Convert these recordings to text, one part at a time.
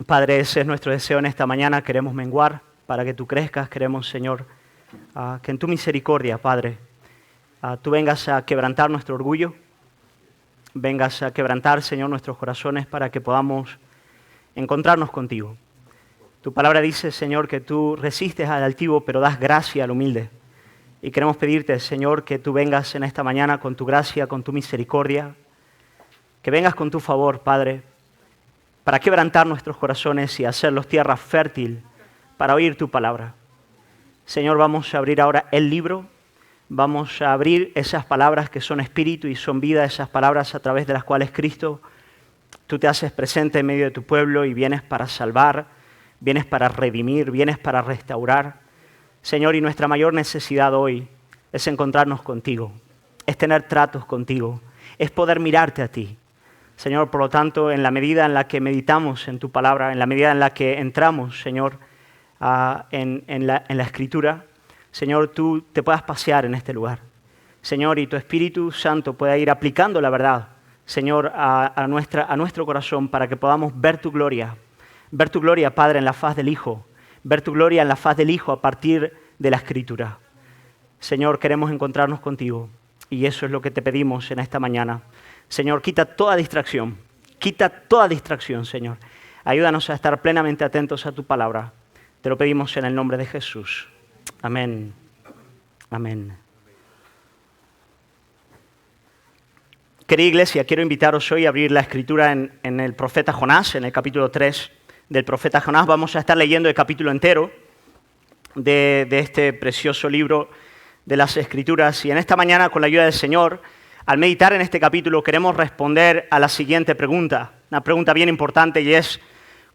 Padre, ese es nuestro deseo en esta mañana. Queremos menguar para que tú crezcas. Queremos, Señor, que en tu misericordia, Padre, tú vengas a quebrantar nuestro orgullo, vengas a quebrantar, Señor, nuestros corazones para que podamos encontrarnos contigo. Tu palabra dice, Señor, que tú resistes al altivo, pero das gracia al humilde. Y queremos pedirte, Señor, que tú vengas en esta mañana con tu gracia, con tu misericordia, que vengas con tu favor, Padre, para quebrantar nuestros corazones y hacerlos tierra fértil para oír tu palabra. Señor, vamos a abrir ahora el libro, vamos a abrir esas palabras que son espíritu y son vida, esas palabras a través de las cuales Cristo, tú te haces presente en medio de tu pueblo y vienes para salvar, vienes para redimir, vienes para restaurar. Señor, y nuestra mayor necesidad hoy es encontrarnos contigo, es tener tratos contigo, es poder mirarte a ti. Señor, por lo tanto, en la medida en la que meditamos en tu palabra, en la medida en la que entramos, Señor, en la Escritura, Señor, tú te puedas pasear en este lugar. Señor, y tu Espíritu Santo pueda ir aplicando la verdad, Señor, a nuestro corazón para que podamos ver tu gloria, Padre, en la faz del Hijo, ver tu gloria en la faz del Hijo a partir de la Escritura. Señor, queremos encontrarnos contigo y eso es lo que te pedimos en esta mañana. Señor, quita toda distracción, Señor. Ayúdanos a estar plenamente atentos a tu palabra. Te lo pedimos en el nombre de Jesús. Amén. Amén. Querida iglesia, quiero invitaros hoy a abrir la Escritura en el profeta Jonás, en el capítulo 3 del profeta Jonás. Vamos a estar leyendo el capítulo entero de este precioso libro de las Escrituras. Y en esta mañana, con la ayuda del Señor, al meditar en este capítulo queremos responder a la siguiente pregunta, una pregunta bien importante y es,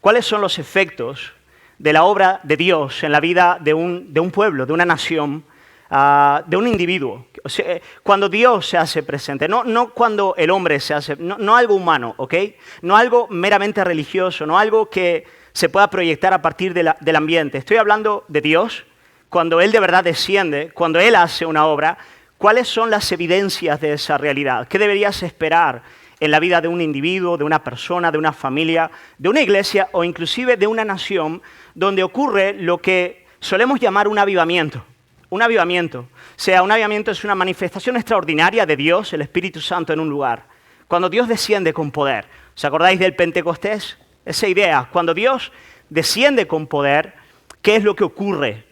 ¿cuáles son los efectos de la obra de Dios en la vida de un pueblo, de una nación, de un individuo? O sea, cuando Dios se hace presente, no cuando el hombre se hace, no algo humano, ¿ok? No algo meramente religioso, no algo que se pueda proyectar a partir del ambiente. Estoy hablando de Dios, cuando Él de verdad desciende, cuando Él hace una obra. ¿Cuáles son las evidencias de esa realidad? ¿Qué deberías esperar en la vida de un individuo, de una persona, de una familia, de una iglesia o inclusive de una nación donde ocurre lo que solemos llamar un avivamiento? Un avivamiento. O sea, un avivamiento es una manifestación extraordinaria de Dios, el Espíritu Santo, en un lugar. Cuando Dios desciende con poder. ¿Os acordáis del Pentecostés? Esa idea. Cuando Dios desciende con poder, ¿qué es lo que ocurre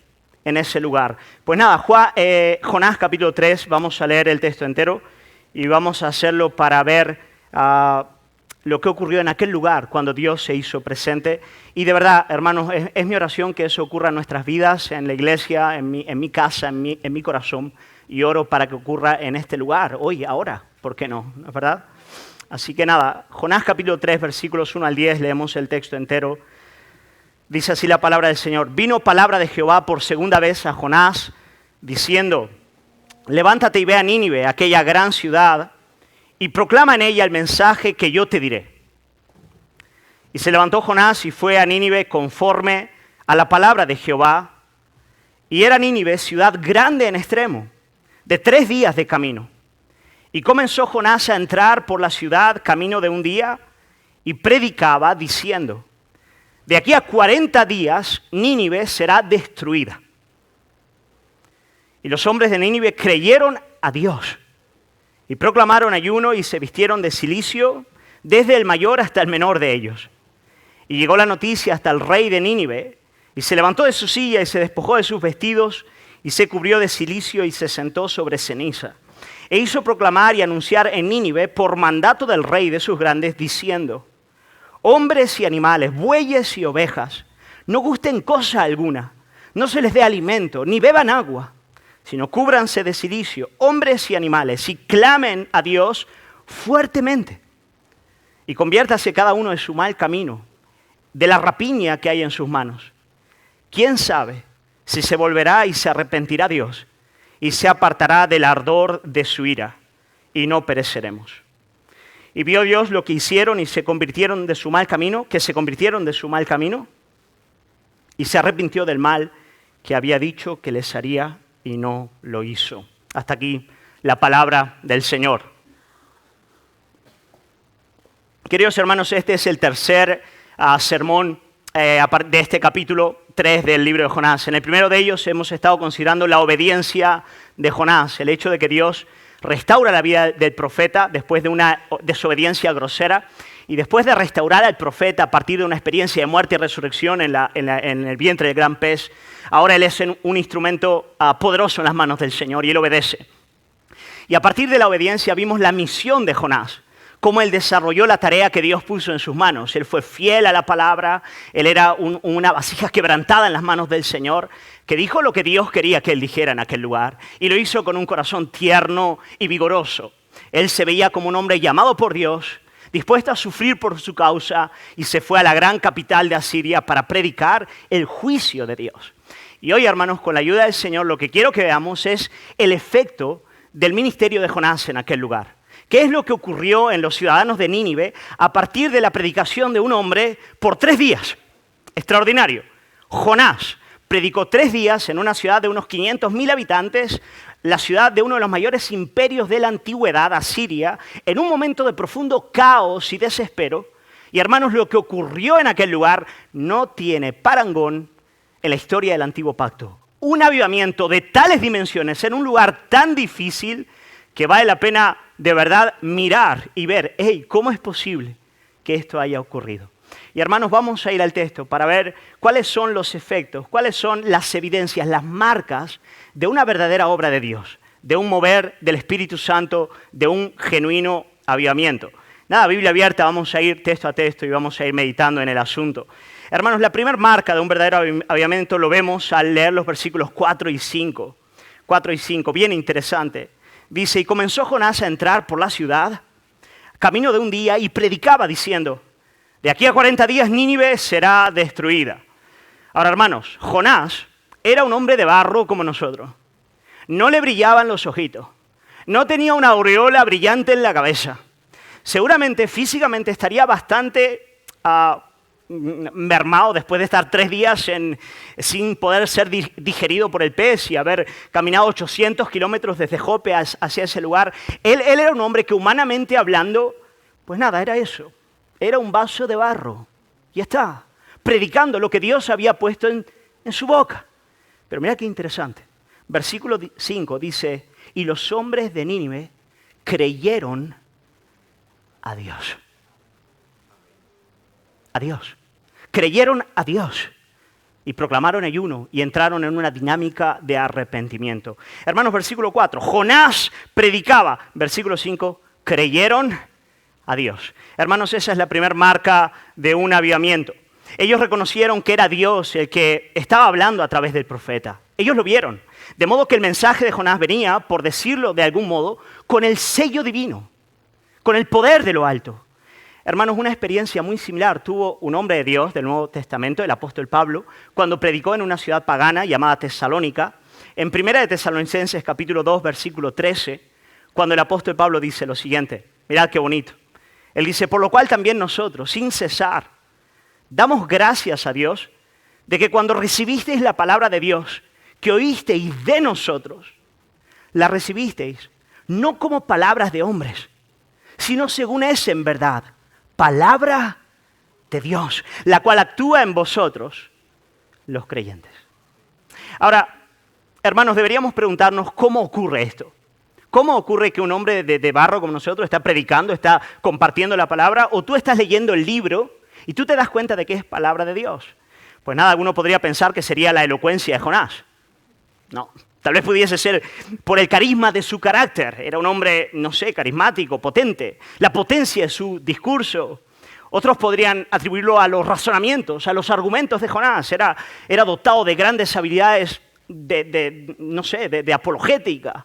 en ese lugar? Pues nada, Jonás capítulo 3, vamos a leer el texto entero y vamos a hacerlo para ver lo que ocurrió en aquel lugar cuando Dios se hizo presente. Y de verdad, hermanos, es mi oración que eso ocurra en nuestras vidas, en la iglesia, en mi casa, en mi corazón. Y oro para que ocurra en este lugar, hoy, ahora, ¿por qué no? ¿No es verdad? Así que nada, Jonás capítulo 3, versículos 1 al 10, leemos el texto entero. Dice así la palabra del Señor. Vino palabra de Jehová por segunda vez a Jonás, diciendo, levántate y ve a Nínive, aquella gran ciudad, y proclama en ella el mensaje que yo te diré. Y se levantó Jonás y fue a Nínive conforme a la palabra de Jehová. Y era Nínive ciudad grande en extremo, de 3 días de camino. Y comenzó Jonás a entrar por la ciudad camino de un día, y predicaba diciendo, de aquí a 40 días Nínive será destruida. Y los hombres de Nínive creyeron a Dios y proclamaron ayuno y se vistieron de cilicio, desde el mayor hasta el menor de ellos. Y llegó la noticia hasta el rey de Nínive, y se levantó de su silla y se despojó de sus vestidos, y se cubrió de cilicio y se sentó sobre ceniza. E hizo proclamar y anunciar en Nínive por mandato del rey de sus grandes, diciendo, hombres y animales, bueyes y ovejas, no gusten cosa alguna, no se les dé alimento, ni beban agua, sino cúbranse de cilicio, hombres y animales, y clamen a Dios fuertemente. Y conviértase cada uno de su mal camino, de la rapiña que hay en sus manos. ¿Quién sabe si se volverá y se arrepentirá Dios, y se apartará del ardor de su ira, y no pereceremos? Y vio Dios lo que hicieron y se convirtieron de su mal camino, y se arrepintió del mal que había dicho que les haría y no lo hizo. Hasta aquí la palabra del Señor. Queridos hermanos, este es el tercer sermón de este capítulo 3 del libro de Jonás. En el primero de ellos hemos estado considerando la obediencia de Jonás, el hecho de que Dios restaura la vida del profeta después de una desobediencia grosera y después de restaurar al profeta a partir de una experiencia de muerte y resurrección en el vientre del gran pez. Ahora él es un instrumento poderoso en las manos del Señor y él obedece. Y a partir de la obediencia vimos la misión de Jonás, cómo él desarrolló la tarea que Dios puso en sus manos. Él fue fiel a la palabra, él era una vasija quebrantada en las manos del Señor, que dijo lo que Dios quería que él dijera en aquel lugar, y lo hizo con un corazón tierno y vigoroso. Él se veía como un hombre llamado por Dios, dispuesto a sufrir por su causa, y se fue a la gran capital de Asiria para predicar el juicio de Dios. Y hoy, hermanos, con la ayuda del Señor, lo que quiero que veamos es el efecto del ministerio de Jonás en aquel lugar. ¿Qué es lo que ocurrió en los ciudadanos de Nínive a partir de la predicación de un hombre por 3 días? Extraordinario. Jonás predicó 3 días en una ciudad de unos 500.000 habitantes, la ciudad de uno de los mayores imperios de la antigüedad, Asiria, en un momento de profundo caos y desespero. Y hermanos, lo que ocurrió en aquel lugar no tiene parangón en la historia del Antiguo Pacto. Un avivamiento de tales dimensiones en un lugar tan difícil que vale la pena de verdad mirar y ver, ¿cómo es posible que esto haya ocurrido? Y hermanos, vamos a ir al texto para ver cuáles son los efectos, cuáles son las evidencias, las marcas de una verdadera obra de Dios, de un mover del Espíritu Santo, de un genuino avivamiento. Nada, Biblia abierta, vamos a ir texto a texto y vamos a ir meditando en el asunto. Hermanos, la primera marca de un verdadero avivamiento lo vemos al leer los versículos 4 y 5. 4 y 5, bien interesante. Dice, y comenzó Jonás a entrar por la ciudad, camino de un día, y predicaba diciendo, de aquí a 40 días Nínive será destruida. Ahora, hermanos, Jonás era un hombre de barro como nosotros. No le brillaban los ojitos. No tenía una aureola brillante en la cabeza. Seguramente físicamente estaría bastante mermado después de estar 3 días sin poder ser digerido por el pez y haber caminado 800 kilómetros desde Jope hacia ese lugar. Él era un hombre que humanamente hablando, pues nada, era eso. Era un vaso de barro. Y está, predicando lo que Dios había puesto en su boca. Pero mira qué interesante. Versículo 5 dice, y los hombres de Nínive creyeron a Dios. A Dios. Creyeron a Dios y proclamaron ayuno y entraron en una dinámica de arrepentimiento. Hermanos, versículo 4, Jonás predicaba. Versículo 5, creyeron a Dios. Hermanos, esa es la primera marca de un avivamiento. Ellos reconocieron que era Dios el que estaba hablando a través del profeta. Ellos lo vieron. De modo que el mensaje de Jonás venía, por decirlo de algún modo, con el sello divino, con el poder de lo alto. Hermanos, una experiencia muy similar tuvo un hombre de Dios del Nuevo Testamento, el apóstol Pablo, cuando predicó en una ciudad pagana llamada Tesalónica. En 1 de Tesalonicenses, capítulo 2, versículo 13, cuando el apóstol Pablo dice lo siguiente. Mirad qué bonito. Él dice, por lo cual también nosotros, sin cesar, damos gracias a Dios de que cuando recibisteis la palabra de Dios, que oísteis de nosotros, la recibisteis no como palabras de hombres, sino según es en verdad, palabra de Dios, la cual actúa en vosotros, los creyentes. Ahora, hermanos, deberíamos preguntarnos cómo ocurre esto. ¿Cómo ocurre que un hombre de barro como nosotros está predicando, está compartiendo la palabra, o tú estás leyendo el libro y tú te das cuenta de que es palabra de Dios? Pues nada, alguno podría pensar que sería la elocuencia de Jonás. No, tal vez pudiese ser por el carisma de su carácter. Era un hombre, no sé, carismático, potente. La potencia de su discurso. Otros podrían atribuirlo a los razonamientos, a los argumentos de Jonás. Era dotado de grandes habilidades de apologética.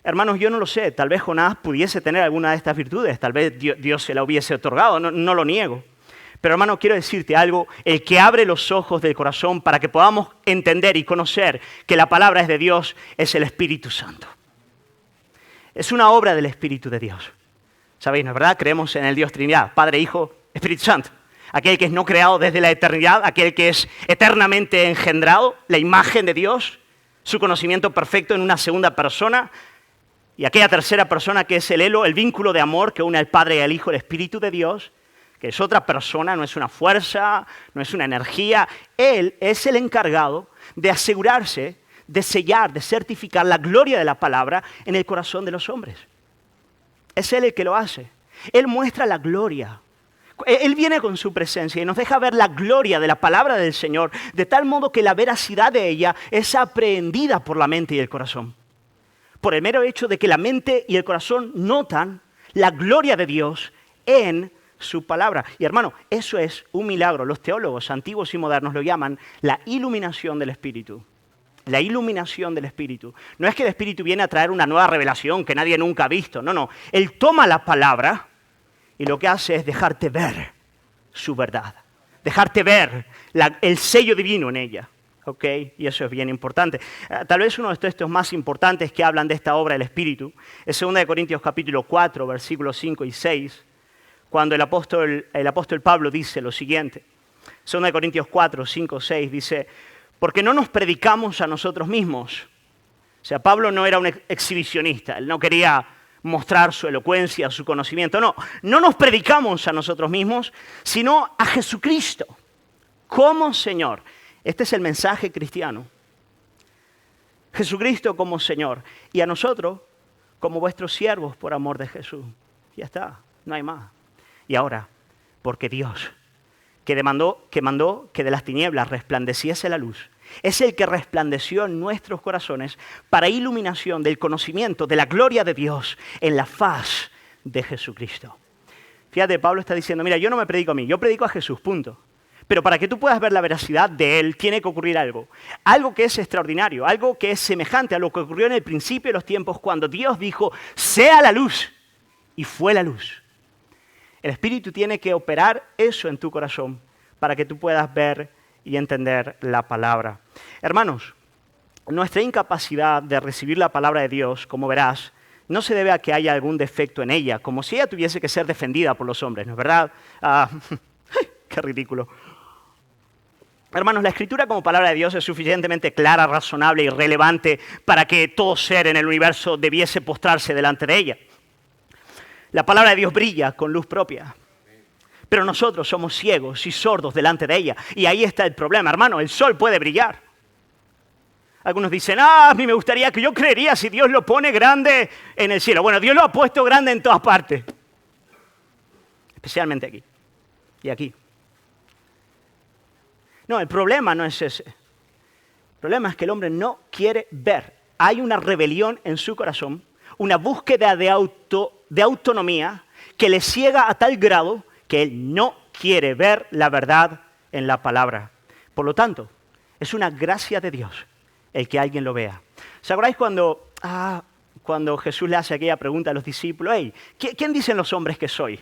Hermanos, yo no lo sé. Tal vez Jonás pudiese tener alguna de estas virtudes. Tal vez Dios se la hubiese otorgado. No lo niego. Pero hermano, quiero decirte algo, el que abre los ojos del corazón para que podamos entender y conocer que la palabra es de Dios es el Espíritu Santo. Es una obra del Espíritu de Dios. ¿Sabéis, no es verdad? Creemos en el Dios Trinidad, Padre, Hijo, Espíritu Santo. Aquel que es no creado desde la eternidad, aquel que es eternamente engendrado, la imagen de Dios, su conocimiento perfecto en una segunda persona, y aquella tercera persona que es el elo, el vínculo de amor que une al Padre y al Hijo, el Espíritu de Dios, que es otra persona, no es una fuerza, no es una energía. Él es el encargado de asegurarse, de sellar, de certificar la gloria de la palabra en el corazón de los hombres. Es Él el que lo hace. Él muestra la gloria. Él viene con su presencia y nos deja ver la gloria de la palabra del Señor, de tal modo que la veracidad de ella es aprehendida por la mente y el corazón. Por el mero hecho de que la mente y el corazón notan la gloria de Dios en su palabra. Y hermano, eso es un milagro. Los teólogos antiguos y modernos lo llaman la iluminación del Espíritu. La iluminación del Espíritu. No es que el Espíritu viene a traer una nueva revelación que nadie nunca ha visto. No, no. Él toma la palabra y lo que hace es dejarte ver su verdad. Dejarte ver el sello divino en ella. ¿Ok? Y eso es bien importante. Tal vez uno de los textos más importantes que hablan de esta obra del Espíritu es 2 Corintios capítulo 4, versículos 5 y 6. Cuando el apóstol Pablo dice lo siguiente, 2 Corintios 4, 5, 6, dice, porque no nos predicamos a nosotros mismos. O sea, Pablo no era un exhibicionista, él no quería mostrar su elocuencia, su conocimiento, no nos predicamos a nosotros mismos, sino a Jesucristo como Señor. Este es el mensaje cristiano. Jesucristo como Señor y a nosotros como vuestros siervos por amor de Jesús. Ya está, no hay más. Y ahora, porque Dios, que mandó que de las tinieblas resplandeciese la luz, es el que resplandeció en nuestros corazones para iluminación del conocimiento de la gloria de Dios en la faz de Jesucristo. Fíjate, Pablo está diciendo, mira, yo no me predico a mí, yo predico a Jesús, punto. Pero para que tú puedas ver la veracidad de Él, tiene que ocurrir algo. Algo que es extraordinario, algo que es semejante a lo que ocurrió en el principio de los tiempos cuando Dios dijo, sea la luz, y fue la luz. El Espíritu tiene que operar eso en tu corazón para que tú puedas ver y entender la palabra. Hermanos, nuestra incapacidad de recibir la palabra de Dios, como verás, no se debe a que haya algún defecto en ella, como si ella tuviese que ser defendida por los hombres, ¿no es verdad? Qué ridículo. Hermanos, la Escritura como palabra de Dios es suficientemente clara, razonable y relevante para que todo ser en el universo debiese postrarse delante de ella. La palabra de Dios brilla con luz propia, pero nosotros somos ciegos y sordos delante de ella. Y ahí está el problema, hermano, el sol puede brillar. Algunos dicen, a mí me gustaría que yo creería si Dios lo pone grande en el cielo. Bueno, Dios lo ha puesto grande en todas partes, especialmente aquí y aquí. No, el problema no es ese. El problema es que el hombre no quiere ver. Hay una rebelión en su corazón, una búsqueda de autonomía que le ciega a tal grado que él no quiere ver la verdad en la palabra. Por lo tanto, es una gracia de Dios el que alguien lo vea. ¿Se acordáis cuando Jesús le hace aquella pregunta a los discípulos? Hey, ¿quién dicen los hombres que soy?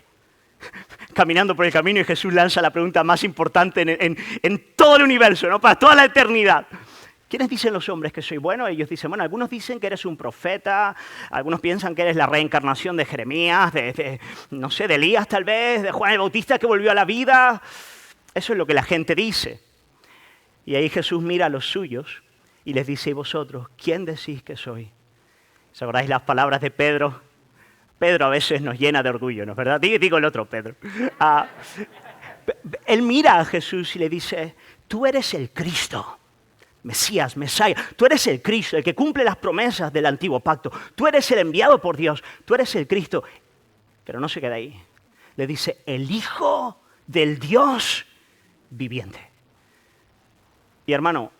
Caminando por el camino y Jesús lanza la pregunta más importante en todo el universo, ¿no? Para toda la eternidad. ¿Quiénes dicen los hombres que soy? Bueno, ellos dicen, bueno, algunos dicen que eres un profeta, algunos piensan que eres la reencarnación de Jeremías, no sé, de Elías tal vez, de Juan el Bautista que volvió a la vida. Eso es lo que la gente dice. Y ahí Jesús mira a los suyos y les dice, ¿y vosotros, quién decís que soy? ¿Se acordáis las palabras de Pedro? Pedro a veces nos llena de orgullo, ¿no es verdad? Digo el otro Pedro. Él mira a Jesús y le dice, tú eres el Cristo, Mesías, Mesías, tú eres el Cristo, el que cumple las promesas del antiguo pacto. Tú eres el enviado por Dios, tú eres el Cristo. Pero no se queda ahí. Le dice, el Hijo del Dios viviente. Y hermano,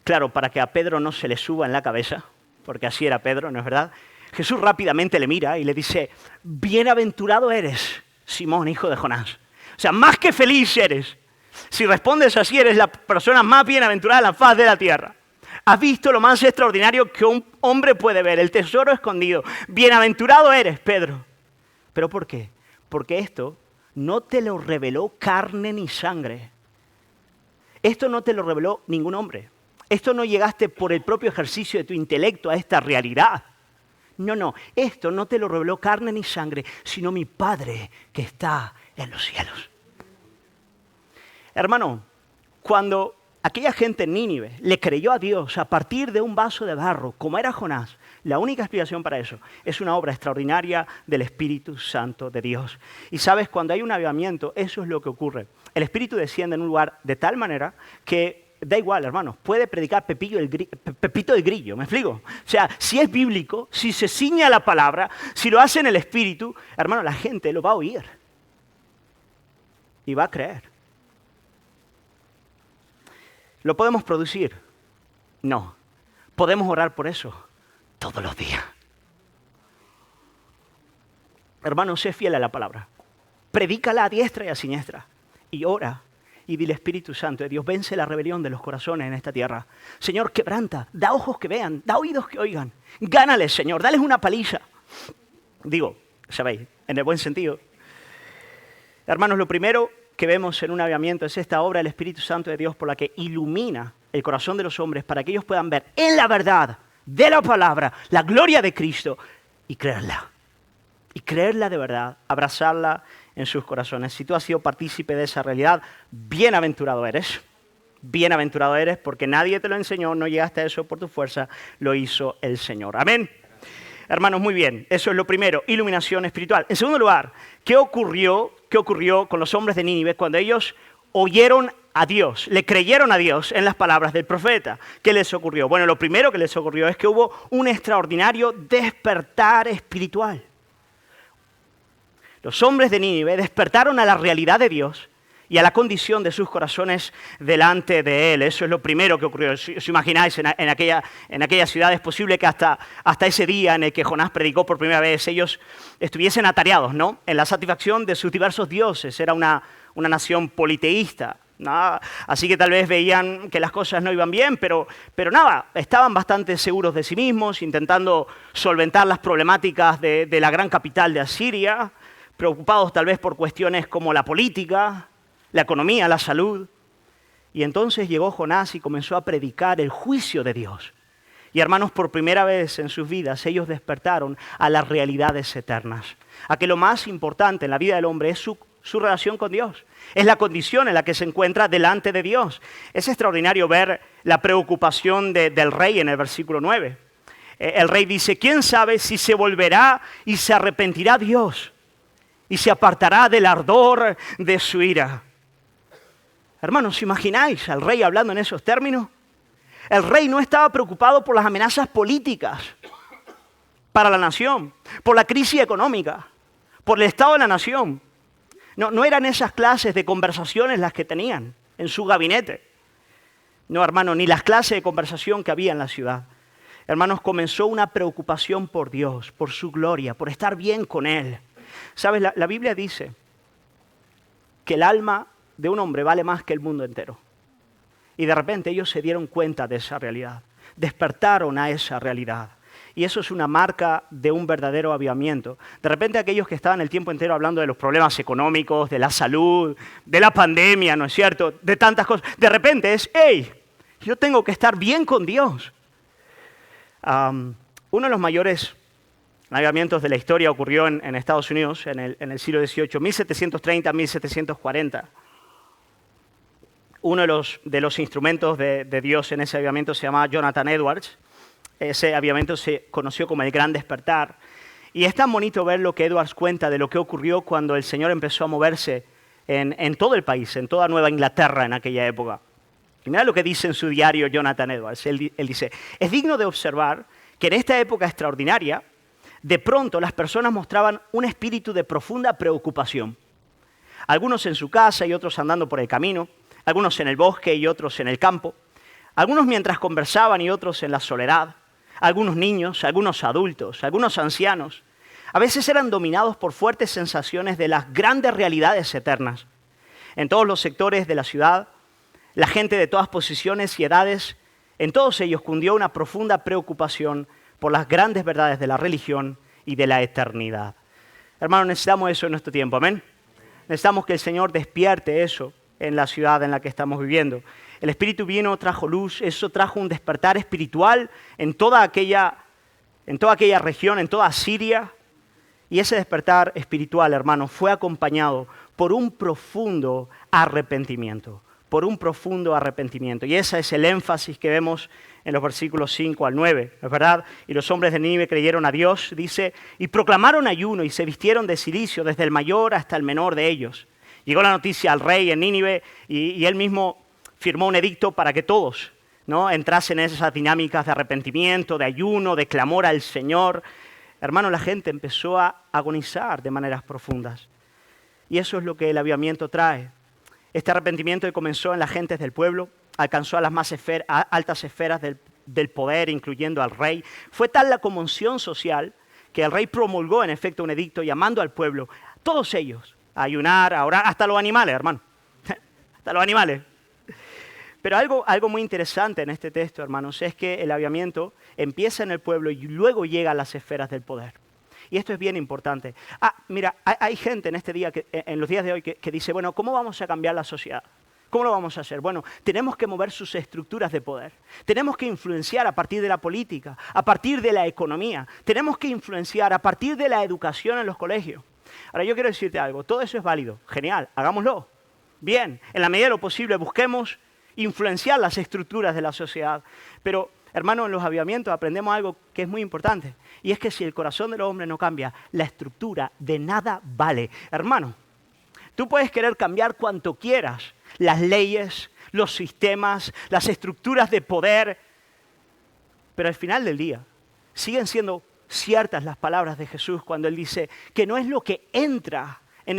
claro, para que a Pedro no se le suba en la cabeza, porque así era Pedro, ¿no es verdad? Jesús rápidamente le mira y le dice, bienaventurado eres, Simón, hijo de Jonás. O sea, más que feliz eres. Si respondes así, eres la persona más bienaventurada en la faz de la tierra. Has visto lo más extraordinario que un hombre puede ver, el tesoro escondido. Bienaventurado eres, Pedro. ¿Pero por qué? Porque esto no te lo reveló carne ni sangre. Esto no te lo reveló ningún hombre. Esto no llegaste por el propio ejercicio de tu intelecto a esta realidad. No, esto no te lo reveló carne ni sangre, sino mi Padre que está en los cielos. Hermano, cuando aquella gente en Nínive le creyó a Dios a partir de un vaso de barro, como era Jonás. La única explicación para eso es una obra extraordinaria del Espíritu Santo de Dios. Y sabes, cuando hay un avivamiento, eso es lo que ocurre. El Espíritu desciende en un lugar de tal manera que da igual, hermanos, puede predicar Pepito el Grillo, ¿me explico? O sea, si es bíblico, si se ciñe a la palabra, si lo hace en el Espíritu, hermano, la gente lo va a oír y va a creer. ¿Lo podemos producir? No. ¿Podemos orar por eso? Todos los días. Hermano, sé fiel a la palabra. Predícala a diestra y a siniestra. Y ora y dile, Espíritu Santo de Dios, vence la rebelión de los corazones en esta tierra. Señor, quebranta, da ojos que vean, da oídos que oigan. Gánales, Señor, dales una paliza. Digo, sabéis, en el buen sentido. Hermanos, lo primero que vemos en un avivamiento es esta obra del Espíritu Santo de Dios por la que ilumina el corazón de los hombres para que ellos puedan ver en la verdad de la palabra la gloria de Cristo y creerla. Y creerla de verdad, abrazarla en sus corazones. Si tú has sido partícipe de esa realidad, bienaventurado eres. Bienaventurado eres porque nadie te lo enseñó, no llegaste a eso por tu fuerza, lo hizo el Señor. Amén. Hermanos, muy bien, eso es lo primero, iluminación espiritual. En segundo lugar, ¿qué ocurrió con los hombres de Nínive cuando ellos oyeron a Dios, le creyeron a Dios en las palabras del profeta? ¿Qué les ocurrió? Bueno, lo primero que les ocurrió es que hubo un extraordinario despertar espiritual. Los hombres de Nínive despertaron a la realidad de Dios y a la condición de sus corazones delante de Él. Eso es lo primero que ocurrió. Si os imagináis, en aquella ciudad es posible que hasta ese día en el que Jonás predicó por primera vez, ellos estuviesen atareados, ¿no?, en la satisfacción de sus diversos dioses. Era una nación politeísta, ¿no? Así que tal vez veían que las cosas no iban bien, pero nada, estaban bastante seguros de sí mismos, intentando solventar las problemáticas de la gran capital de Asiria, preocupados tal vez por cuestiones como la política, la economía, la salud. Y entonces llegó Jonás y comenzó a predicar el juicio de Dios. Y hermanos, por primera vez en sus vidas, ellos despertaron a las realidades eternas. A que lo más importante en la vida del hombre es su relación con Dios. Es la condición en la que se encuentra delante de Dios. Es extraordinario ver la preocupación del rey en el versículo 9. El rey dice, ¿quién sabe si se volverá y se arrepentirá Dios y se apartará del ardor de su ira? Hermanos, ¿os imagináis al rey hablando en esos términos? El rey no estaba preocupado por las amenazas políticas para la nación, por la crisis económica, por el estado de la nación. No eran esas clases de conversaciones las que tenían en su gabinete. No, hermano, ni las clases de conversación que había en la ciudad. Hermanos, comenzó una preocupación por Dios, por su gloria, por estar bien con Él. ¿Sabes? La Biblia dice que el alma de un hombre vale más que el mundo entero. Y de repente ellos se dieron cuenta de esa realidad, despertaron a esa realidad. Y eso es una marca de un verdadero avivamiento. De repente aquellos que estaban el tiempo entero hablando de los problemas económicos, de la salud, de la pandemia, ¿no es cierto?, de tantas cosas, de repente es, hey, yo tengo que estar bien con Dios. Uno de los mayores avivamientos de la historia ocurrió en Estados Unidos en el siglo XVIII, 1730-1740. Uno de los instrumentos de Dios en ese avivamiento se llamaba Jonathan Edwards. Ese avivamiento se conoció como el Gran Despertar. Y es tan bonito ver lo que Edwards cuenta de lo que ocurrió cuando el Señor empezó a moverse en todo el país, en toda Nueva Inglaterra en aquella época. Y mira lo que dice en su diario Jonathan Edwards. Él dice, es digno de observar que en esta época extraordinaria, de pronto las personas mostraban un espíritu de profunda preocupación. Algunos en su casa y otros andando por el camino, algunos en el bosque y otros en el campo, algunos mientras conversaban y otros en la soledad, algunos niños, algunos adultos, algunos ancianos. A veces eran dominados por fuertes sensaciones de las grandes realidades eternas. En todos los sectores de la ciudad, la gente de todas posiciones y edades, en todos ellos cundió una profunda preocupación por las grandes verdades de la religión y de la eternidad. Hermanos, necesitamos eso en nuestro tiempo, ¿amén? Necesitamos que el Señor despierte eso en la ciudad en la que estamos viviendo. El Espíritu vino, trajo luz, eso trajo un despertar espiritual en toda aquella región, en toda Siria. Y ese despertar espiritual, hermanos, fue acompañado por un profundo arrepentimiento. por un profundo arrepentimiento. Y ese es el énfasis que vemos en los versículos 5 al 9, ¿es verdad? Y los hombres de Nínive creyeron a Dios, dice, y proclamaron ayuno y se vistieron de cilicio desde el mayor hasta el menor de ellos. Llegó la noticia al rey en Nínive y él mismo firmó un edicto para que todos, ¿no?, entrasen en esas dinámicas de arrepentimiento, de ayuno, de clamor al Señor. Hermano, la gente empezó a agonizar de maneras profundas. Y eso es lo que el avivamiento trae. Este arrepentimiento que comenzó en las gentes del pueblo, alcanzó a las más altas esferas del poder, incluyendo al rey. Fue tal la conmoción social que el rey promulgó en efecto un edicto llamando al pueblo, todos ellos, a ayunar, a orar, hasta los animales, hermano. Hasta los animales. Pero algo muy interesante en este texto, hermanos, es que el avivamiento empieza en el pueblo y luego llega a las esferas del poder. Y esto es bien importante. Mira, hay gente en este día, en los días de hoy, que dice, bueno, ¿cómo vamos a cambiar la sociedad? ¿Cómo lo vamos a hacer? Bueno, tenemos que mover sus estructuras de poder. Tenemos que influenciar a partir de la política, a partir de la economía. Tenemos que influenciar a partir de la educación en los colegios. Ahora, yo quiero decirte algo. Todo eso es válido. Genial. Hagámoslo. Bien. En la medida de lo posible, busquemos influenciar las estructuras de la sociedad. Pero, hermano, en los avivamientos aprendemos algo que es muy importante. Y es que si el corazón del hombre no cambia, la estructura de nada vale. Hermano, tú puedes querer cambiar cuanto quieras. Las leyes, los sistemas, las estructuras de poder. Pero al final del día, siguen siendo ciertas las palabras de Jesús cuando Él dice que no es lo que entra en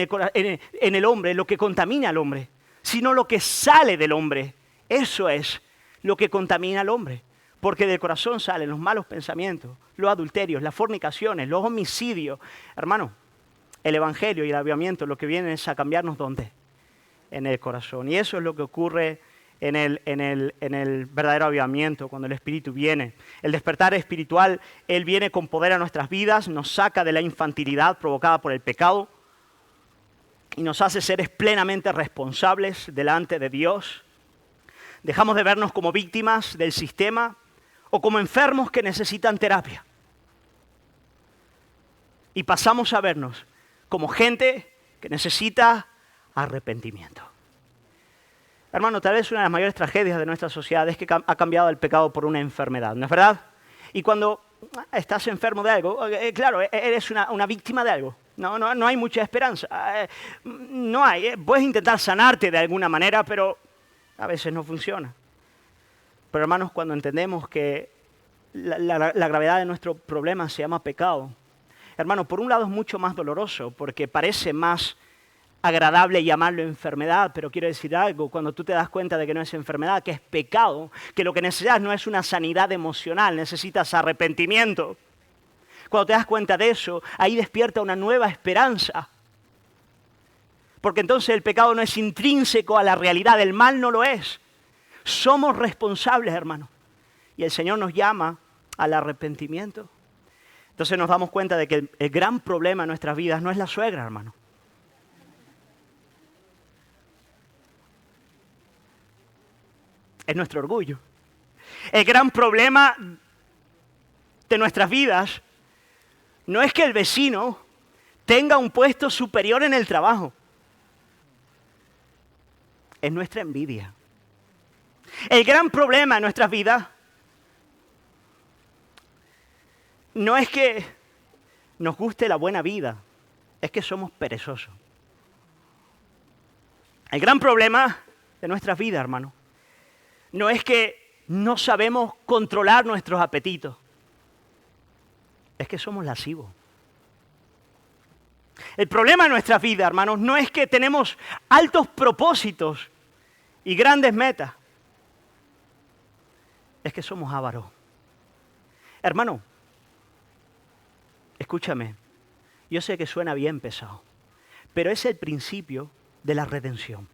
el hombre lo que contamina al hombre, sino lo que sale del hombre. Eso es lo que contamina al hombre. Porque del corazón salen los malos pensamientos, los adulterios, las fornicaciones, los homicidios. Hermano, el evangelio y el avivamiento lo que vienen es a cambiarnos ¿dónde? En el corazón. Y eso es lo que ocurre en el verdadero avivamiento, cuando el Espíritu viene. El despertar espiritual, Él viene con poder a nuestras vidas, nos saca de la infantilidad provocada por el pecado y nos hace seres plenamente responsables delante de Dios. Dejamos de vernos como víctimas del sistema o como enfermos que necesitan terapia. Y pasamos a vernos como gente que necesita arrepentimiento. Hermano, tal vez una de las mayores tragedias de nuestra sociedad es que ha cambiado el pecado por una enfermedad, ¿no es verdad? Y cuando estás enfermo de algo, claro, eres una víctima de algo. No hay mucha esperanza. No hay. Puedes intentar sanarte de alguna manera, pero a veces no funciona. Pero hermanos, cuando entendemos que la gravedad de nuestro problema se llama pecado, hermano, por un lado es mucho más doloroso porque parece más agradable llamarlo enfermedad, pero quiero decir algo, cuando tú te das cuenta de que no es enfermedad, que es pecado, que lo que necesitas no es una sanidad emocional, necesitas arrepentimiento. Cuando te das cuenta de eso, ahí despierta una nueva esperanza. Porque entonces el pecado no es intrínseco a la realidad, el mal no lo es. Somos responsables, hermano. Y el Señor nos llama al arrepentimiento. Entonces nos damos cuenta de que el gran problema en nuestras vidas no es la suegra, hermano. Es nuestro orgullo. El gran problema de nuestras vidas no es que el vecino tenga un puesto superior en el trabajo. Es nuestra envidia. El gran problema en nuestras vidas no es que nos guste la buena vida, es que somos perezosos. El gran problema de nuestras vidas, hermano, no es que no sabemos controlar nuestros apetitos, es que somos lascivos. El problema de nuestras vidas, hermanos, no es que tenemos altos propósitos y grandes metas, es que somos ávaros. Hermano, escúchame, yo sé que suena bien pesado, pero es el principio de la redención.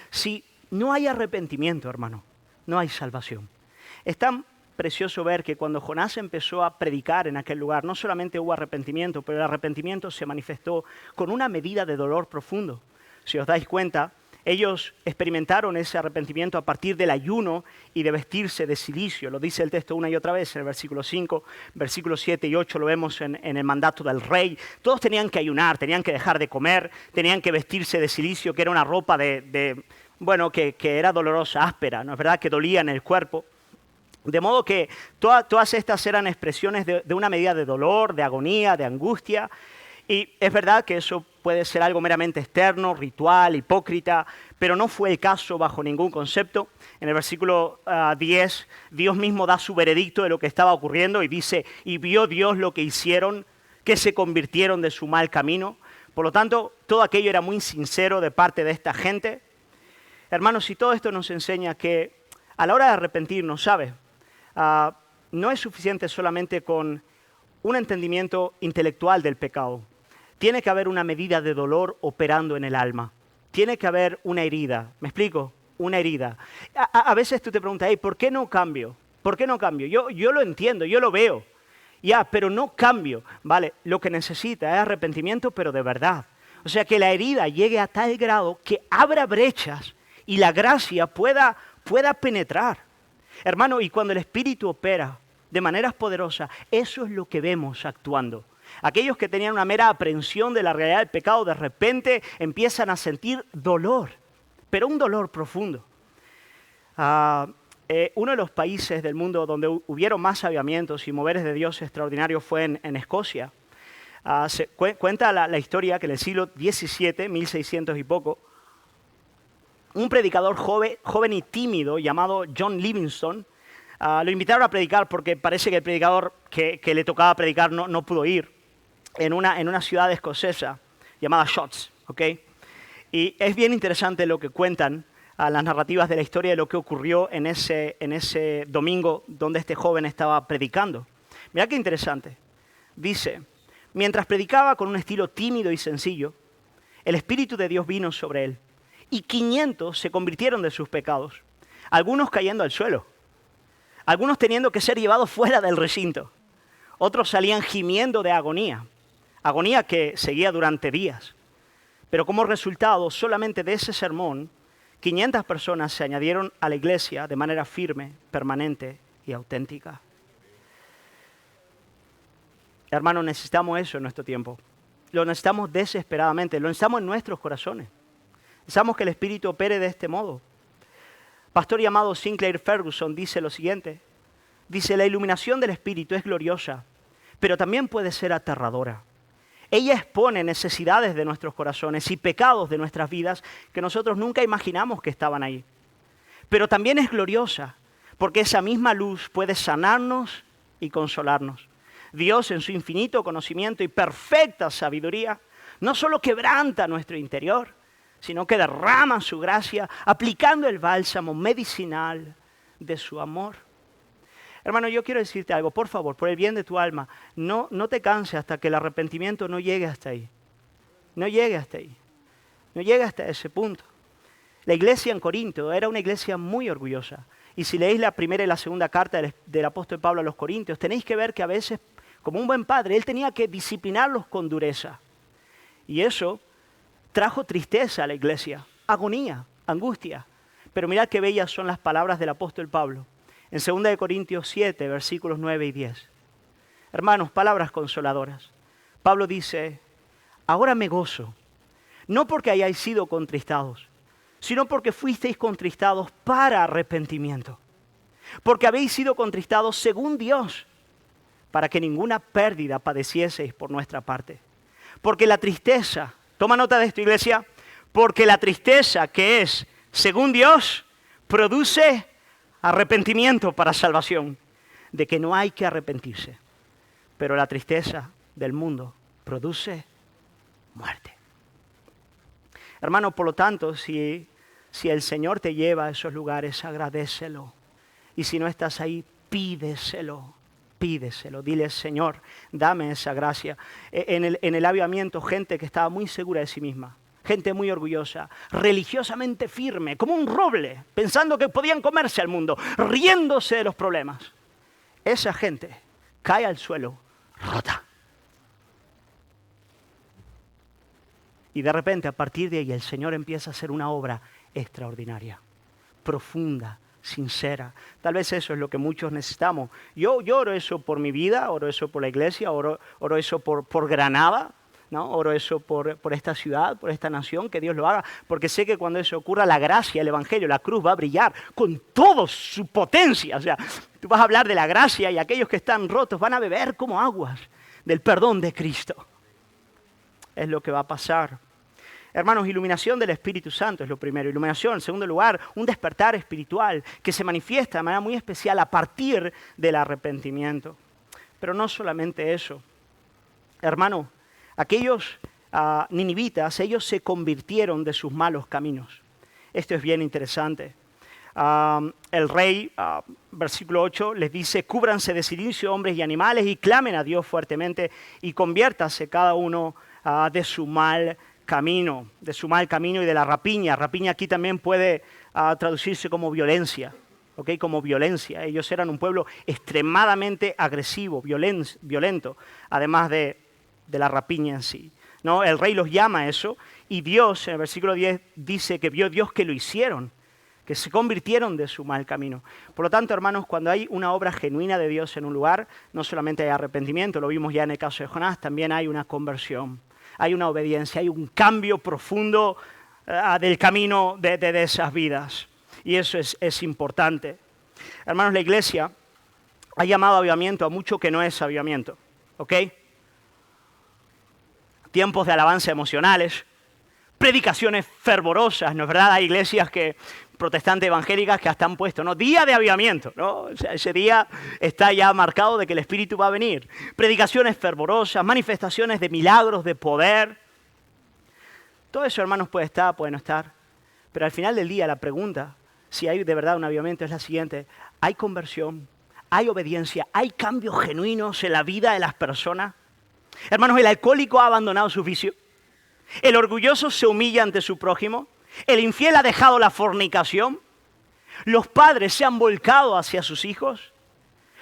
Si no hay arrepentimiento, hermano, no hay salvación. Es tan precioso ver que cuando Jonás empezó a predicar en aquel lugar, no solamente hubo arrepentimiento, pero el arrepentimiento se manifestó con una medida de dolor profundo. Si os dais cuenta, ellos experimentaron ese arrepentimiento a partir del ayuno y de vestirse de cilicio. Lo dice el texto una y otra vez en el versículo 5, versículos 7 y 8 lo vemos en el mandato del rey. Todos tenían que ayunar, tenían que dejar de comer, tenían que vestirse de cilicio, que era una ropa bueno, que era dolorosa, áspera, ¿no es verdad? Que dolía en el cuerpo. De modo que todas estas eran expresiones de una medida de dolor, de agonía, de angustia. Y es verdad que eso puede ser algo meramente externo, ritual, hipócrita, pero no fue el caso bajo ningún concepto. En el versículo 10, Dios mismo da su veredicto de lo que estaba ocurriendo y dice, y vio Dios lo que hicieron, que se convirtieron de su mal camino. Por lo tanto, todo aquello era muy sincero de parte de esta gente. Hermanos, y todo esto nos enseña que a la hora de arrepentirnos, ¿sabes? No es suficiente solamente con un entendimiento intelectual del pecado. Tiene que haber una medida de dolor operando en el alma. Tiene que haber una herida. ¿Me explico? Una herida. A veces tú te preguntas, hey, ¿por qué no cambio? ¿Por qué no cambio? Yo lo entiendo, yo lo veo. Ya, pero no cambio. Vale, lo que necesita es arrepentimiento, pero de verdad. O sea, que la herida llegue a tal grado que abra brechas y la gracia pueda penetrar. Hermano, y cuando el Espíritu opera de maneras poderosas, eso es lo que vemos actuando. Aquellos que tenían una mera aprehensión de la realidad del pecado, de repente empiezan a sentir dolor, pero un dolor profundo. Uno de los países del mundo donde hubieron más avivamientos y moveres de Dios extraordinarios fue en Escocia. Cuenta la historia que en el siglo XVII, 1600 y poco, un predicador joven y tímido llamado John Livingstone, lo invitaron a predicar porque parece que el predicador que le tocaba predicar no pudo ir en una ciudad escocesa llamada Shotts, ¿ok? Y es bien interesante lo que cuentan las narrativas de la historia de lo que ocurrió en ese domingo donde este joven estaba predicando. Mirá qué interesante. Dice, mientras predicaba con un estilo tímido y sencillo, el Espíritu de Dios vino sobre él y 500 se convirtieron de sus pecados, algunos cayendo al suelo, algunos teniendo que ser llevados fuera del recinto, otros salían gimiendo de agonía que seguía durante días. Pero como resultado solamente de ese sermón, 500 personas se añadieron a la iglesia de manera firme, permanente y auténtica. Hermanos, necesitamos eso en nuestro tiempo. Lo necesitamos desesperadamente, lo necesitamos en nuestros corazones. Necesitamos que el Espíritu opere de este modo. Pastor llamado Sinclair Ferguson dice lo siguiente. Dice, la iluminación del Espíritu es gloriosa, pero también puede ser aterradora. Ella expone necesidades de nuestros corazones y pecados de nuestras vidas que nosotros nunca imaginamos que estaban ahí. Pero también es gloriosa, porque esa misma luz puede sanarnos y consolarnos. Dios, en su infinito conocimiento y perfecta sabiduría, no solo quebranta nuestro interior, sino que derrama su gracia aplicando el bálsamo medicinal de su amor. Hermano, yo quiero decirte algo, por favor, por el bien de tu alma, no te canses hasta que el arrepentimiento no llegue hasta ahí. No llegue hasta ahí. No llegue hasta ese punto. La iglesia en Corinto era una iglesia muy orgullosa. Y si leéis la primera y la segunda carta del apóstol Pablo a los Corintios, tenéis que ver que a veces, como un buen padre, él tenía que disciplinarlos con dureza. Y eso trajo tristeza a la iglesia, agonía, angustia. Pero mirad qué bellas son las palabras del apóstol Pablo. En 2 Corintios 7, versículos 9 y 10. Hermanos, palabras consoladoras. Pablo dice, ahora me gozo, no porque hayáis sido contristados, sino porque fuisteis contristados para arrepentimiento. Porque habéis sido contristados según Dios, para que ninguna pérdida padecieseis por nuestra parte. Porque la tristeza, toma nota de esto, iglesia, porque la tristeza que es según Dios produce arrepentimiento para salvación, de que no hay que arrepentirse. Pero la tristeza del mundo produce muerte. Hermano, por lo tanto, si el Señor te lleva a esos lugares, agradécelo. Y si no estás ahí, pídeselo. Dile, Señor, dame esa gracia. En el avivamiento, gente que estaba muy segura de sí misma, gente muy orgullosa, religiosamente firme, como un roble, pensando que podían comerse al mundo, riéndose de los problemas. Esa gente cae al suelo rota. Y de repente, a partir de ahí, el Señor empieza a hacer una obra extraordinaria, profunda, sincera. Tal vez eso es lo que muchos necesitamos. Yo oro eso por mi vida, oro eso por la iglesia, oro eso por Granada. ¿no? Oro eso por esta ciudad, por esta nación, que Dios lo haga, porque sé que cuando eso ocurra, la gracia, el Evangelio, la cruz va a brillar con toda su potencia. O sea, tú vas a hablar de la gracia y aquellos que están rotos van a beber como aguas del perdón de Cristo. Es lo que va a pasar. Hermanos, iluminación del Espíritu Santo es lo primero. Iluminación, en segundo lugar, un despertar espiritual que se manifiesta de manera muy especial a partir del arrepentimiento. Pero no solamente eso. Hermano, aquellos ninivitas, ellos se convirtieron de sus malos caminos. Esto es bien interesante. El rey, versículo 8, les dice: cúbranse de silicio hombres y animales y clamen a Dios fuertemente y conviértase cada uno de su mal camino y de la rapiña. Rapiña aquí también puede traducirse como violencia. ¿Okay? Como violencia. Ellos eran un pueblo extremadamente agresivo, violento, además de la rapiña en sí, ¿no? El rey los llama a eso, y Dios, en el versículo 10, dice que vio Dios que lo hicieron, que se convirtieron de su mal camino. Por lo tanto, hermanos, cuando hay una obra genuina de Dios en un lugar, no solamente hay arrepentimiento, lo vimos ya en el caso de Jonás, también hay una conversión, hay una obediencia, hay un cambio profundo del camino de esas vidas. Y eso es importante. Hermanos, la iglesia ha llamado avivamiento a mucho que no es avivamiento, ¿ok? Tiempos de alabanza emocionales, predicaciones fervorosas, ¿no es verdad? Hay iglesias protestantes evangélicas que hasta han puesto, ¿no? Día de avivamiento, ¿no? O sea, ese día está ya marcado de que el Espíritu va a venir. Predicaciones fervorosas, manifestaciones de milagros, de poder. Todo eso, hermanos, puede estar, puede no estar. Pero al final del día la pregunta, si hay de verdad un avivamiento, es la siguiente: ¿hay conversión? ¿Hay obediencia? ¿Hay cambios genuinos en la vida de las personas? Hermanos, el alcohólico ha abandonado su vicio. El orgulloso se humilla ante su prójimo. El infiel ha dejado la fornicación. Los padres se han volcado hacia sus hijos.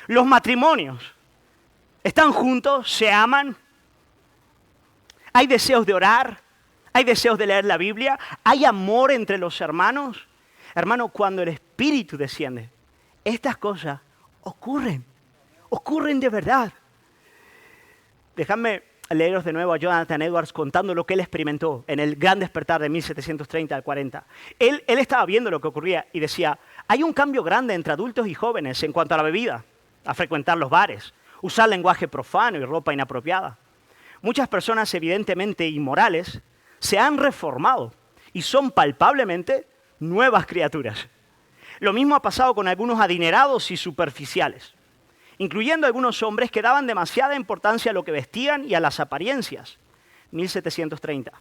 Los matrimonios están juntos, se aman. Hay deseos de orar. Hay deseos de leer la Biblia. Hay amor entre los hermanos. Hermano, cuando el Espíritu desciende, estas cosas ocurren de verdad. Dejadme leeros de nuevo a Jonathan Edwards contando lo que él experimentó en el gran despertar de 1730 al 40. Él estaba viendo lo que ocurría y decía: hay un cambio grande entre adultos y jóvenes en cuanto a la bebida, a frecuentar los bares, usar lenguaje profano y ropa inapropiada. Muchas personas evidentemente inmorales se han reformado y son palpablemente nuevas criaturas. Lo mismo ha pasado con algunos adinerados y superficiales, incluyendo algunos hombres que daban demasiada importancia a lo que vestían y a las apariencias, 1730,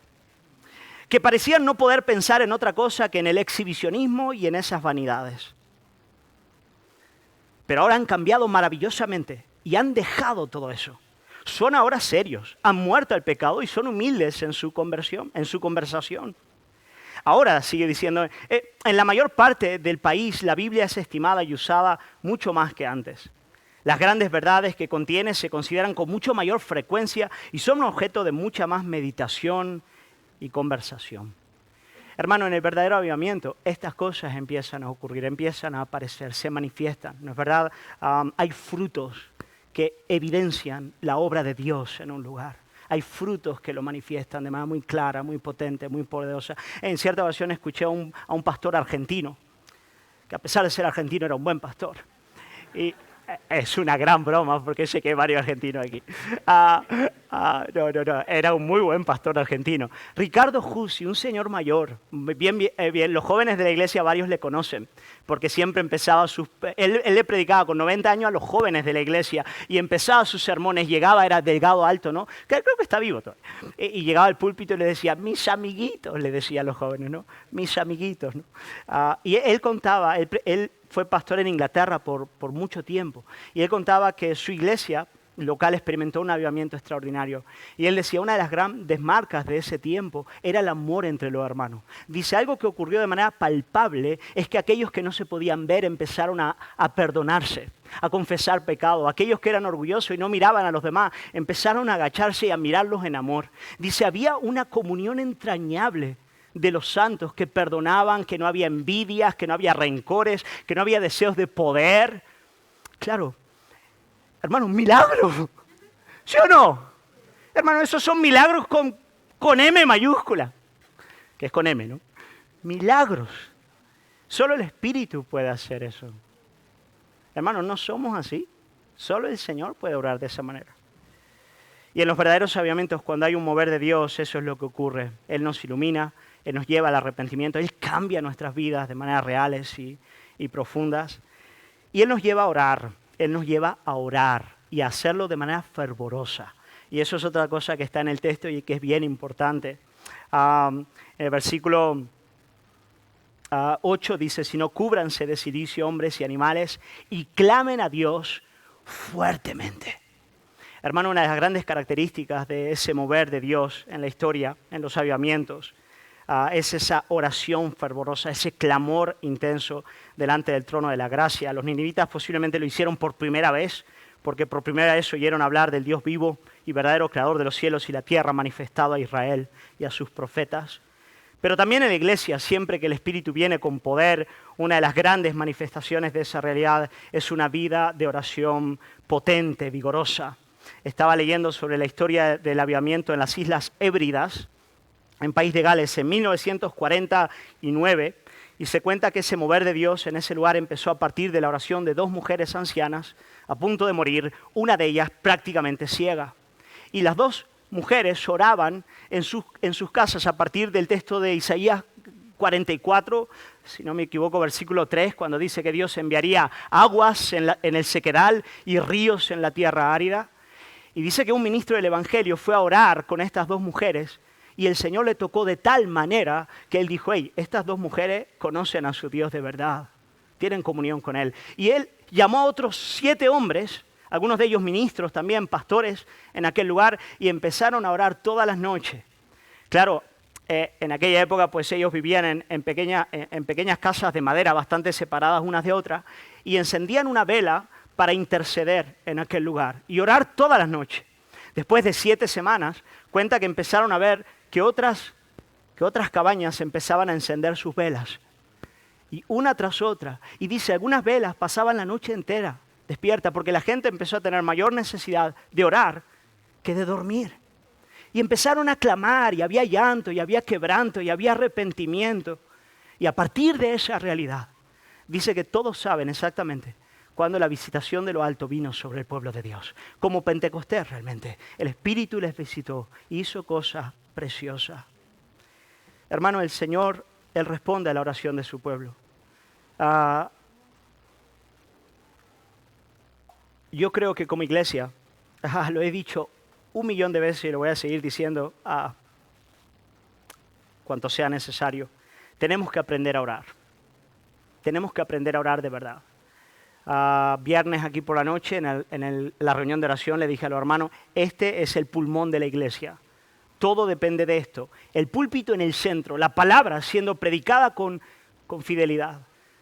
que parecían no poder pensar en otra cosa que en el exhibicionismo y en esas vanidades. Pero ahora han cambiado maravillosamente y han dejado todo eso. Son ahora serios, han muerto al pecado y son humildes en su conversación. Ahora, sigue diciendo, en la mayor parte del país la Biblia es estimada y usada mucho más que antes. Las grandes verdades que contiene se consideran con mucho mayor frecuencia y son objeto de mucha más meditación y conversación. Hermano, en el verdadero avivamiento, estas cosas empiezan a ocurrir, empiezan a aparecer, se manifiestan, ¿no es verdad? Hay frutos que evidencian la obra de Dios en un lugar. Hay frutos que lo manifiestan de manera muy clara, muy potente, muy poderosa. En cierta ocasión escuché a un pastor argentino, que a pesar de ser argentino era un buen pastor. Y es una gran broma porque sé que hay varios argentinos aquí. No, era un muy buen pastor argentino. Ricardo Jussi, un señor mayor, bien, los jóvenes de la iglesia varios le conocen, porque siempre empezaba él le predicaba con 90 años a los jóvenes de la iglesia y empezaba sus sermones, llegaba, era delgado, alto, ¿no? Creo que está vivo todavía. Y llegaba al púlpito y le decía: mis amiguitos, le decía a los jóvenes, ¿no? Mis amiguitos, ¿no? Y él contaba, él fue pastor en Inglaterra por mucho tiempo. Y él contaba que su iglesia local experimentó un avivamiento extraordinario. Y él decía, una de las grandes marcas de ese tiempo era el amor entre los hermanos. Dice, algo que ocurrió de manera palpable es que aquellos que no se podían ver empezaron a perdonarse, a confesar pecado. Aquellos que eran orgullosos y no miraban a los demás empezaron a agacharse y a mirarlos en amor. Dice, había una comunión entrañable de los santos que perdonaban, que no había envidias, que no había rencores, que no había deseos de poder. Claro, hermanos, milagro, ¿sí o no? Hermano, esos son milagros con M mayúscula, que es con M, ¿no? Milagros. Solo el Espíritu puede hacer eso. Hermano, no somos así. Solo el Señor puede obrar de esa manera. Y en los verdaderos avivamientos, cuando hay un mover de Dios, eso es lo que ocurre. Él nos ilumina, Él nos lleva al arrepentimiento, Él cambia nuestras vidas de maneras reales y profundas. Y Él nos lleva a orar, Él nos lleva a orar y a hacerlo de manera fervorosa. Y eso es otra cosa que está en el texto y que es bien importante. En el versículo 8 dice, sino cúbranse de cilicio hombres y animales y clamen a Dios fuertemente. Hermano, una de las grandes características de ese mover de Dios en la historia, en los avivamientos, es esa oración fervorosa, ese clamor intenso delante del trono de la gracia. Los ninivitas posiblemente lo hicieron por primera vez, porque por primera vez oyeron hablar del Dios vivo y verdadero creador de los cielos y la tierra manifestado a Israel y a sus profetas. Pero también en la iglesia, siempre que el Espíritu viene con poder, una de las grandes manifestaciones de esa realidad es una vida de oración potente, vigorosa. Estaba leyendo sobre la historia del avivamiento en las Islas Hébridas, en País de Gales, en 1949, y se cuenta que ese mover de Dios en ese lugar empezó a partir de la oración de dos mujeres ancianas a punto de morir, una de ellas prácticamente ciega. Y las dos mujeres oraban en sus casas a partir del texto de Isaías 44, si no me equivoco, versículo 3, cuando dice que Dios enviaría aguas en el sequedal y ríos en la tierra árida. Y dice que un ministro del Evangelio fue a orar con estas dos mujeres y el Señor le tocó de tal manera que él dijo, hey, estas dos mujeres conocen a su Dios de verdad, tienen comunión con Él. Y él llamó a otros 7 hombres, algunos de ellos ministros también, pastores en aquel lugar, y empezaron a orar todas las noches. Claro, en aquella época pues ellos vivían en pequeñas casas de madera bastante separadas unas de otras y encendían una vela para interceder en aquel lugar y orar todas las noches. Después de 7 semanas, cuenta que empezaron a ver que otras cabañas empezaban a encender sus velas. Y una tras otra. Y dice, algunas velas pasaban la noche entera despierta porque la gente empezó a tener mayor necesidad de orar que de dormir. Y empezaron a clamar y había llanto y había quebranto y había arrepentimiento. Y a partir de esa realidad, dice que todos saben exactamente cuando la visitación de lo alto vino sobre el pueblo de Dios. Como Pentecostés realmente. El Espíritu les visitó, hizo cosas preciosas. Hermano, el Señor, Él responde a la oración de su pueblo. Yo creo que como iglesia, lo he dicho 1.000.000 de veces y lo voy a seguir diciendo cuanto sea necesario, tenemos que aprender a orar. Tenemos que aprender a orar de verdad. Viernes aquí por la noche, en la reunión de oración, le dije a los hermanos, este es el pulmón de la iglesia. Todo depende de esto. El púlpito en el centro, la palabra siendo predicada con fidelidad.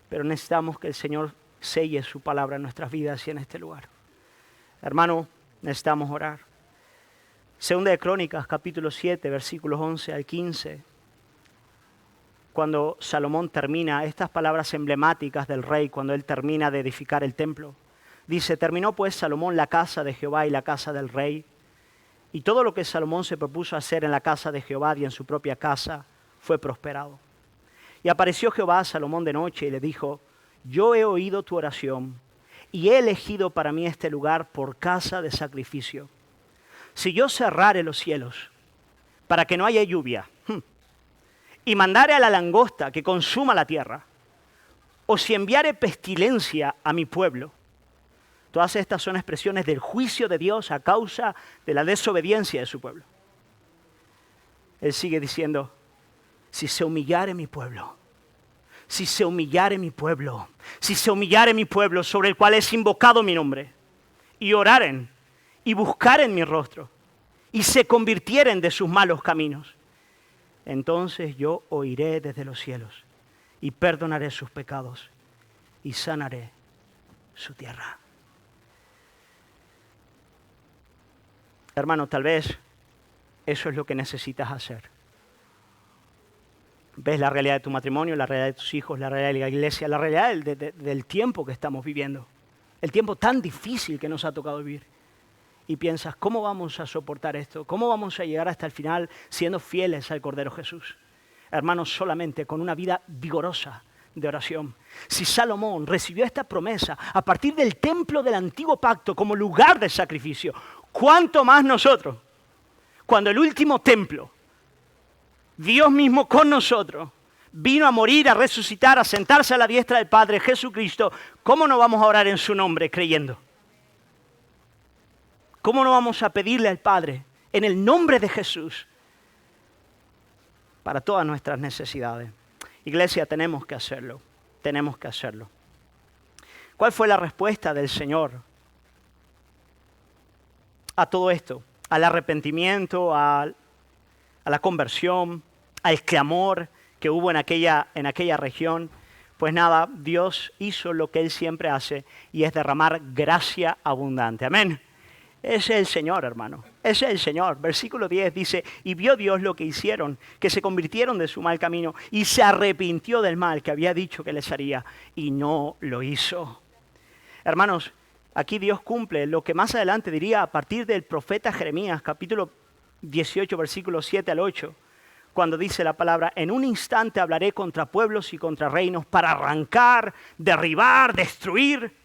Pero necesitamos que el Señor selle su palabra en nuestras vidas y en este lugar. Hermano, necesitamos orar. Segunda de Crónicas, capítulo 7, versículos 11 al 15. Cuando Salomón termina, estas palabras emblemáticas del rey, cuando él termina de edificar el templo, dice, terminó pues Salomón la casa de Jehová y la casa del rey, y todo lo que Salomón se propuso hacer en la casa de Jehová y en su propia casa fue prosperado. Y apareció Jehová a Salomón de noche y le dijo, yo he oído tu oración y he elegido para mí este lugar por casa de sacrificio. Si yo cerrare los cielos para que no haya lluvia, y mandare a la langosta que consuma la tierra, o si enviare pestilencia a mi pueblo. Todas estas son expresiones del juicio de Dios a causa de la desobediencia de su pueblo. Él sigue diciendo, si se humillare mi pueblo, si se humillare mi pueblo, si se humillare mi pueblo sobre el cual es invocado mi nombre, y oraren y buscaren mi rostro, y se convirtieren de sus malos caminos, entonces yo oiré desde los cielos y perdonaré sus pecados y sanaré su tierra. Hermano, tal vez eso es lo que necesitas hacer. Ves la realidad de tu matrimonio, la realidad de tus hijos, la realidad de la iglesia, la realidad del tiempo que estamos viviendo, el tiempo tan difícil que nos ha tocado vivir. y piensas, ¿cómo vamos a soportar esto? ¿Cómo vamos a llegar hasta el final siendo fieles al Cordero Jesús? Hermanos, solamente con una vida vigorosa de oración. Si Salomón recibió esta promesa a partir del templo del antiguo pacto como lugar de sacrificio, ¿cuánto más nosotros? Cuando el último templo, Dios mismo con nosotros, vino a morir, a resucitar, a sentarse a la diestra del Padre, Jesucristo, ¿cómo no vamos a orar en su nombre creyendo? ¿Cómo no vamos a pedirle al Padre en el nombre de Jesús para todas nuestras necesidades? Iglesia, tenemos que hacerlo, tenemos que hacerlo. ¿Cuál fue la respuesta del Señor a todo esto? Al arrepentimiento, a la conversión, al clamor que hubo en aquella región. Pues nada, Dios hizo lo que Él siempre hace y es derramar gracia abundante. Amén. Ese es el Señor, hermano. Ese es el Señor. Versículo 10 dice, y vio Dios lo que hicieron, que se convirtieron de su mal camino y se arrepintió del mal que había dicho que les haría y no lo hizo. Hermanos, aquí Dios cumple lo que más adelante diría a partir del profeta Jeremías, capítulo 18, versículos 7 al 8, cuando dice la palabra, en un instante hablaré contra pueblos y contra reinos para arrancar, derribar, destruir.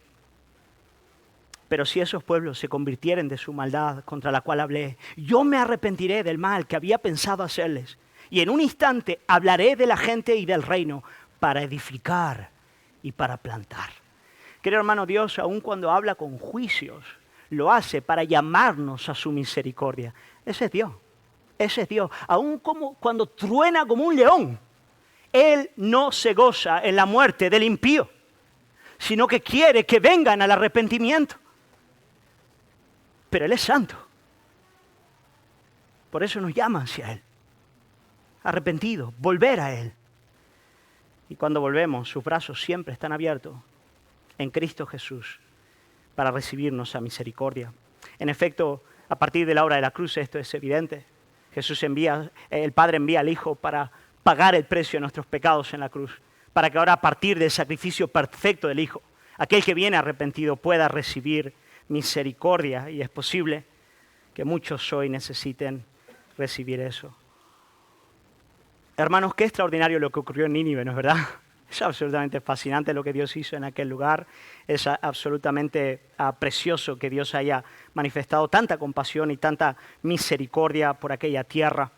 Pero si esos pueblos se convirtieren de su maldad contra la cual hablé, yo me arrepentiré del mal que había pensado hacerles. Y en un instante hablaré de la gente y del reino para edificar y para plantar. Querido hermano, Dios, aun cuando habla con juicios, lo hace para llamarnos a su misericordia. Ese es Dios. Ese es Dios. Aun como cuando truena como un león, Él no se goza en la muerte del impío, sino que quiere que vengan al arrepentimiento. Pero Él es santo. Por eso nos llama hacia Él. Arrepentidos, volver a Él. Y cuando volvemos, sus brazos siempre están abiertos en Cristo Jesús para recibirnos a misericordia. En efecto, a partir de la obra de la cruz esto es evidente. El Padre envía al Hijo para pagar el precio de nuestros pecados en la cruz, para que ahora a partir del sacrificio perfecto del Hijo, aquel que viene arrepentido pueda recibir misericordia, y es posible que muchos hoy necesiten recibir eso. Hermanos, qué extraordinario lo que ocurrió en Nínive, ¿no es verdad? Es absolutamente fascinante lo que Dios hizo en aquel lugar. Es absolutamente precioso que Dios haya manifestado tanta compasión y tanta misericordia por aquella tierra.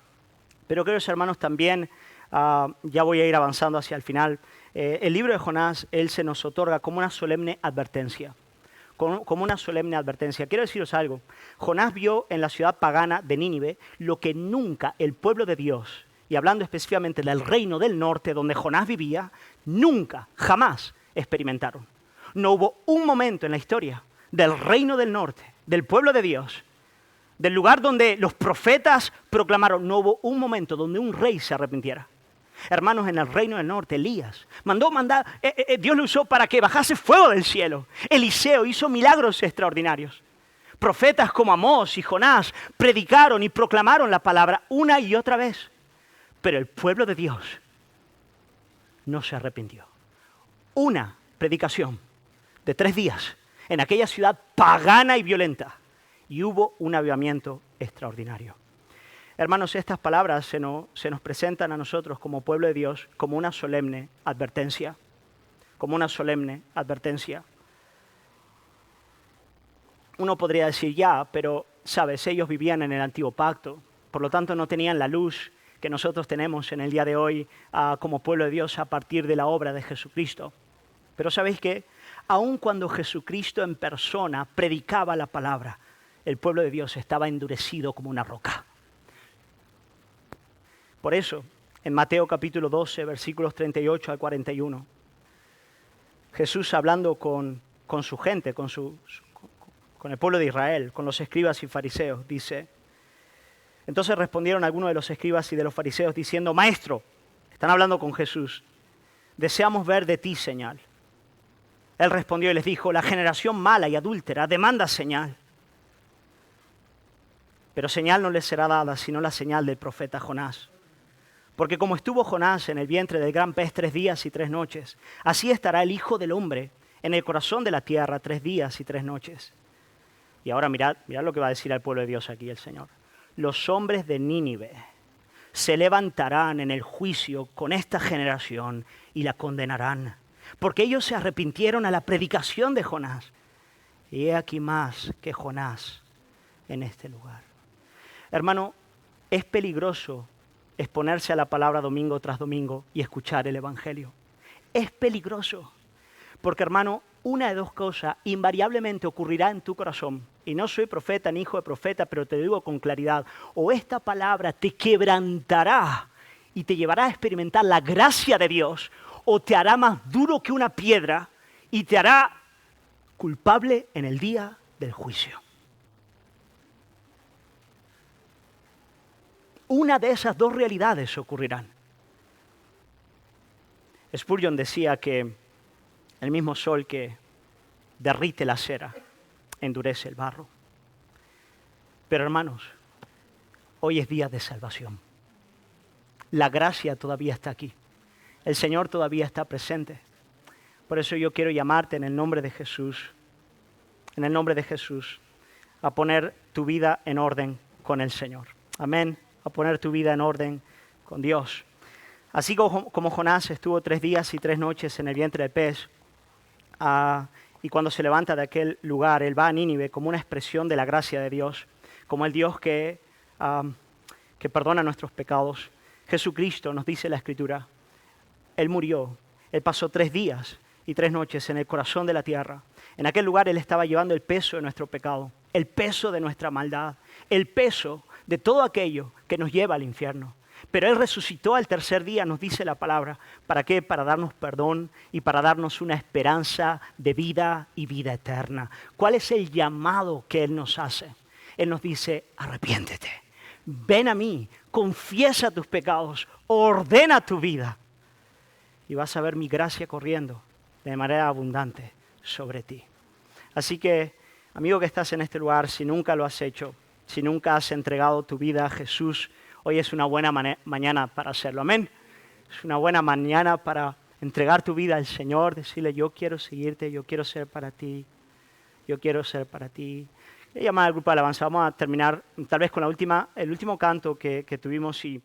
Pero queridos hermanos, también, ya voy a ir avanzando hacia el final, el libro de Jonás, él se nos otorga como una solemne advertencia. Como una solemne advertencia. Quiero deciros algo. Jonás vio en la ciudad pagana de Nínive lo que nunca el pueblo de Dios, y hablando específicamente del reino del norte donde Jonás vivía, nunca, jamás experimentaron. No hubo un momento en la historia del reino del norte, del pueblo de Dios, del lugar donde los profetas proclamaron, no hubo un momento donde un rey se arrepintiera. Hermanos, en el reino del norte, Elías Dios lo usó para que bajase fuego del cielo. Eliseo hizo milagros extraordinarios. Profetas como Amós y Jonás predicaron y proclamaron la palabra una y otra vez. Pero el pueblo de Dios no se arrepintió. Una predicación de 3 días en aquella ciudad pagana y violenta, y hubo un avivamiento extraordinario. Hermanos, estas palabras se nos presentan a nosotros como pueblo de Dios como una solemne advertencia. Como una solemne advertencia. Uno podría decir ya, pero, sabes, ellos vivían en el antiguo pacto, por lo tanto no tenían la luz que nosotros tenemos en el día de hoy como pueblo de Dios a partir de la obra de Jesucristo. Pero ¿sabéis qué? Aun cuando Jesucristo en persona predicaba la palabra, el pueblo de Dios estaba endurecido como una roca. Por eso, en Mateo capítulo 12, versículos 38 al 41, Jesús hablando con su gente, con el pueblo de Israel, con los escribas y fariseos, dice, entonces respondieron algunos de los escribas y de los fariseos diciendo, Maestro, están hablando con Jesús, deseamos ver de ti señal. Él respondió y les dijo, la generación mala y adúltera demanda señal. Pero señal no les será dada, sino la señal del profeta Jonás. Porque como estuvo Jonás en el vientre del gran pez 3 días y 3 noches, así estará el Hijo del Hombre en el corazón de la tierra 3 días y 3 noches. Y ahora mirad lo que va a decir al pueblo de Dios aquí el Señor. Los hombres de Nínive se levantarán en el juicio con esta generación y la condenarán, porque ellos se arrepintieron a la predicación de Jonás. Y he aquí más que Jonás en este lugar. Hermano, es peligroso exponerse a la palabra domingo tras domingo y escuchar el Evangelio. Es peligroso, porque hermano, una de dos cosas invariablemente ocurrirá en tu corazón. Y no soy profeta ni hijo de profeta, pero te digo con claridad. O esta palabra te quebrantará y te llevará a experimentar la gracia de Dios, o te hará más duro que una piedra y te hará culpable en el día del juicio. Una de esas dos realidades ocurrirán. Spurgeon decía que el mismo sol que derrite la cera endurece el barro. Pero hermanos, hoy es día de salvación. La gracia todavía está aquí. El Señor todavía está presente. Por eso yo quiero llamarte en el nombre de Jesús, a poner tu vida en orden con el Señor. Amén. A poner tu vida en orden con Dios. Así como Jonás estuvo 3 días y 3 noches en el vientre del pez, y cuando se levanta de aquel lugar, él va a Nínive como una expresión de la gracia de Dios, como el Dios que perdona nuestros pecados. Jesucristo, nos dice la Escritura, Él murió, Él pasó 3 días y 3 noches en el corazón de la tierra. En aquel lugar Él estaba llevando el peso de nuestro pecado, el peso de nuestra maldad, el peso de todo aquello que nos lleva al infierno. Pero Él resucitó al tercer día, nos dice la palabra. ¿Para qué? Para darnos perdón y para darnos una esperanza de vida y vida eterna. ¿Cuál es el llamado que Él nos hace? Él nos dice, arrepiéntete, ven a mí, confiesa tus pecados, ordena tu vida y vas a ver mi gracia corriendo de manera abundante sobre ti. Así que, amigo que estás en este lugar, si nunca lo has hecho, si nunca has entregado tu vida a Jesús, hoy es una buena mañana para hacerlo. Amén. Es una buena mañana para entregar tu vida al Señor, decirle, yo quiero seguirte, yo quiero ser para ti, yo quiero ser para ti. Voy a llamar al grupo de alabanza. Vamos a terminar tal vez con el último canto que tuvimos y